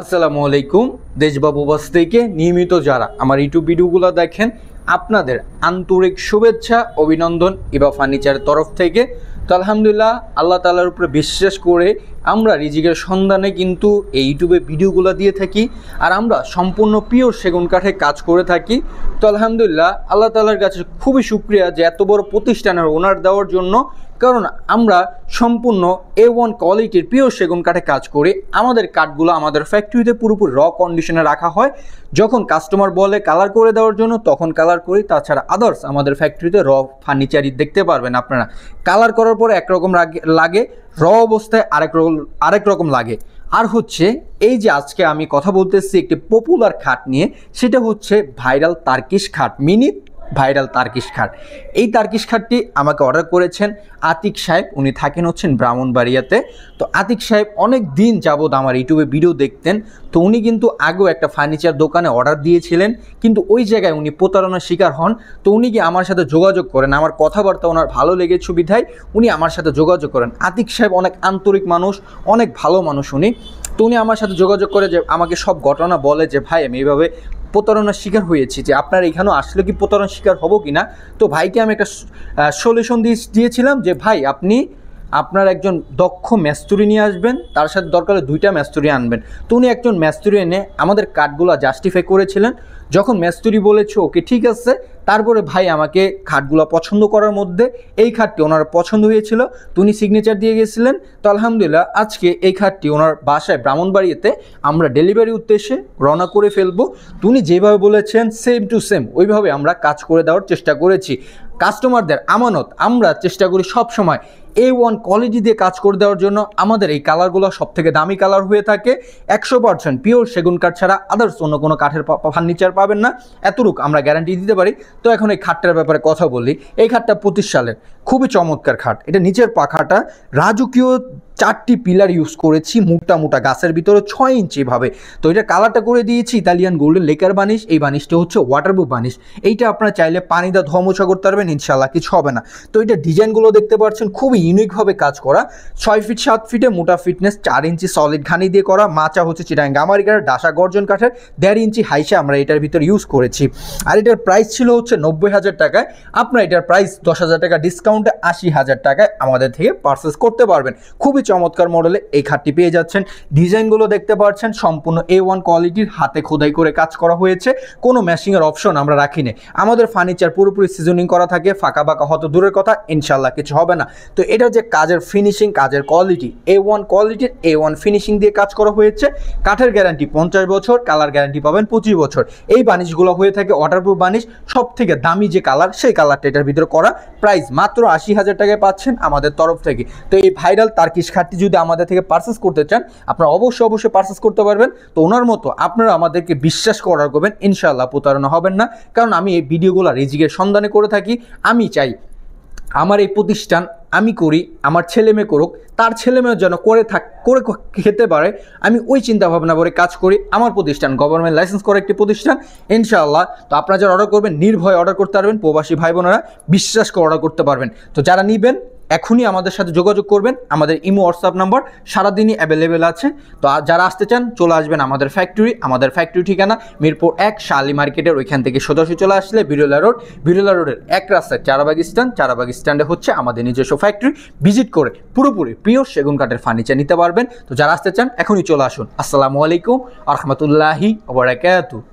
আসসালামু আলাইকুম। দেশ বা প্রবাস থেকে নিয়মিত যারা আমার ইউটিউব ভিডিওগুলো দেখেন আপনাদের আন্তরিক শুভেচ্ছা অভিনন্দন ইবা ফার্নিচারের তরফ থেকে। তো আলহামদুলিল্লাহ আল্লাহ তাআলার উপরে বিশ্বাস করে আমরা রিজিকের সন্ধানে কিন্তু এই ইউটিউবে ভিডিওগুলো দিয়ে থাকি আর আমরা সম্পূর্ণ পিওর সেগুন কাঠে কাজ করে থাকি। তো আলহামদুলিল্লাহ আল্লাহ তাআলার কাছে খুবই শুকরিয়া যে এত বড় প্রতিষ্ঠানের ওনার দেওয়ার জন্য, কারণ আমরা সম্পূর্ণ A1 কোয়ালিটির পিওর সেগুন কাঠে কাজ করি। আমাদের কাঠগুলো আমাদের ফ্যাক্টরিতে পুরোপুরি র কন্ডিশনে রাখা হয়। যখন কাস্টমার বলে কালার করে দেওয়ার জন্য তখন কালার করি, তাছাড়া আদার্স আমাদের ফ্যাক্টরিতে র ফার্নিচারই দেখতে পারবেন আপনারা। কালার করার পরে একরকম লাগে, র অবস্থায় আরেক রকম লাগে। আর হচ্ছে এই যে আজকে আমি কথা বলতেছি একটি পপুলার খাট নিয়ে, সেটা হচ্ছে ভাইরাল তার্কিশ খাট, মিনি ভাইরাল তার্কিশ খাট। এই তার্কিশ খাটটি আমাকে অর্ডার করেছেন আতিক সাহেব, উনি থাকেন হচ্ছেন ব্রাহ্মণবাড়িয়াতে। তো আতিক সাহেব অনেক দিন যাবৎ আমার ইউটিউবে ভিডিও দেখতেন। তো উনি কিন্তু আগেও একটা ফার্নিচার দোকানে অর্ডার দিয়েছিলেন, কিন্তু ওই জায়গায় উনি প্রতারণার শিকার হন। তো উনি কি আমার সাথে যোগাযোগ করেন, আমার কথাবার্তা ওনার ভালো লেগেছে বিধায় উনি আমার সাথে যোগাযোগ করেন। আতিক সাহেব অনেক আন্তরিক মানুষ, অনেক ভালো মানুষ উনি। তো উনি আমার সাথে যোগাযোগ করে যে আমাকে সব ঘটনা বলে যে ভাই আমি এইভাবে প্রতারণার শিকার হয়েছি, যে আপনার এখানেও আসলে কি প্রতারণার শিকার হবো কি না। তো ভাইকে আমি একটা সলিউশন দিয়েছিলাম যে ভাই আপনি আপনার একজন দক্ষ মিস্ত্রি নিয়ে আসবেন, তার সাথে দরকার হলে 2টা মিস্ত্রি আনবেন। তো উনি একজন মিস্ত্রি এনে আমাদের কাঠগুলো জাস্টিফাই করেছিলেন। যখন মিস্ত্রি বলেছে ওকে ঠিক আছে, তারপরে ভাই আমাকে খাটগুলো পছন্দ করার মধ্যে এই খাটটি ওনার পছন্দ হয়েছিল, তো উনি সিগনেচার দিয়ে গেছিলেন। তো আলহামদুলিল্লাহ আজকে এই খাটটি ওনার বাসায় ব্রাহ্মণবাড়িয়াতে আমরা ডেলিভারি উদ্দেশ্যে রওনা করে ফেলবো। তো উনি যেভাবে বলেছেন সেম টু সেম ওইভাবে আমরা কাজ করে দেওয়ার চেষ্টা করেছি। কাস্টমারদের আমানত আমরা চেষ্টা করি সব সময় A1 কোয়ালিটি দিয়ে কাজ করে দেওয়ার জন্য। আমাদের এই কালারগুলো সবথেকে দামি কালার হয়ে থাকে, 100% পিওর সেগুন কাঠ ছাড়া আদার্স অন্য কোনো কাঠের ফার্নিচার পাবেন না, এতটুকু আমরা গ্যারান্টি দিতে পারি। তো এখন এই খাটটার ব্যাপারে কথা বলি। এই খাটটা 25 সালের, খুবই চমৎকার খাট। এটা নিচের পাখাটা রাজকীয় 4টি পিলার ইউজ করেছি, মোটা গাছের ভিতরে 6 ইঞ্চি ভাবে। তো এটা কালারটা করে দিয়েছি ইতালিয়ান গোল্ডেন লেকার বানিশ। এই বানিশটা হচ্ছে ওয়াটারপ্রুফ বানিশ। এইটা আপনারা চাইলে পানি দিয়ে ধোয়া মোছা করতে পারবেন, ইনশাল্লাহ কিছু হবে না। তো এটা ডিজাইনগুলো দেখতে পাচ্ছেন খুবই ইউনিকভাবে কাজ করা। 6 ফিট 7 ফিটে মোটা ফিটনেস, 4 ইঞ্চি সলিড ঘানি দিয়ে করা। মাচা হচ্ছে চিটাগাং গামারিকার, ডাসা গর্জন কাঠের, 1.5 ইঞ্চি হাইসা আমরা এটার ভিতরে ইউজ করেছি। আর এটার প্রাইস ছিল হচ্ছে 90,000 টাকায়। আপনারা এটার প্রাইস 10,000 টাকা ডিসকাউন্টে 80,000 টাকায় আমাদের থেকে পারচেস করতে পারবেন। খুবই চমৎকার মডেলে এই খাটটি পেয়ে যাচ্ছেন। ডিজাইনগুলো দেখতে পাচ্ছেন সম্পূর্ণ A1 কোয়ালিটির, হাতে খোদাই করে কাজ করা হয়েছে। কোনো ম্যাশিংয়ের অপশন আমরা রাখি না। আমাদের ফার্নিচার পুরোপুরি সিজনিং করা থাকে, ফাঁকা বাঁকা হয়তো দূরের কথা, ইনশাল্লাহ কিছু হবে না। তো এটা যে কাজের ফিনিশিং, কাজের কোয়ালিটি A1 কোয়ালিটির, A1 ফিনিশিং দিয়ে কাজ করা হয়েছে। কাঠের গ্যারান্টি 50 বছর, কালার গ্যারান্টি পাবেন 25 বছর। এই বানিশগুলো হয়ে থাকে ওয়াটারপ্রুফ বানিশ। সব থেকে দামি যে কালার সেই কালারটা এটার ভিতরে করা। প্রাইস মাত্র 80,000 টাকায় পাচ্ছেন আমাদের তরফ থেকে। তো এই ভাইরাল তার্কিশ খাটটি যদি আমাদের থেকে পারচেস করতে চান আপনারা অবশ্যই পারচেস করতে পারবেন। তো ওনার মতো আপনারা আমাদেরকে বিশ্বাস করে অর্ডার করবেন, ইনশাআল্লাহ প্রতারণা হবেন না। কারণ আমি এই ভিডিওগুলো রিজিকের সন্ধানে করে থাকি। আমি চাই আমার এই প্রতিষ্ঠান আমি করি, আমার ছেলে মেয়ে করুক, তার ছেলে মেয়ে যেন করে খেতে পারে। আমি ওই চিন্তা ভাবনা করে কাজ করি। আমার প্রতিষ্ঠান গভর্নমেন্ট লাইসেন্স করা একটি প্রতিষ্ঠান, ইনশাআল্লাহ। তো আপনারা যারা অর্ডার করবেন নির্ভয়ে অর্ডার করতে পারবেন, প্রবাসী ভাই বোনেরা বিশ্বাস করে অর্ডার করতে পারবেন। তো যারা নেবেন এখনই আমাদের সাথে যোগাযোগ করবেন। আমাদের ইমো হোয়াটসঅ্যাপ নাম্বার সারাদিনই অ্যাভেলেবেল আছে। তো যারা আসতে চান চলে আসবেন আমাদের ফ্যাক্টরি। আমাদের ফ্যাক্টরি ঠিকানা মিরপুর 1 শালি মার্কেটের ওইখান থেকে সোজাসুজি চলে আসলে বিরলা রোডের এক রাস্তায় চারাবাগ স্ট্যান্ডে হচ্ছে আমাদের নিজস্ব ফ্যাক্টরি। ভিজিট করে পুরোপুরি পিওর সেগুন কাঠের ফার্নিচার নিতে পারবেন। তো যারা আসতে চান এখনই চলে আসুন। আসসালামু আলাইকুম ওয়া রাহমাতুল্লাহি ওয়া বারাকাতুহু।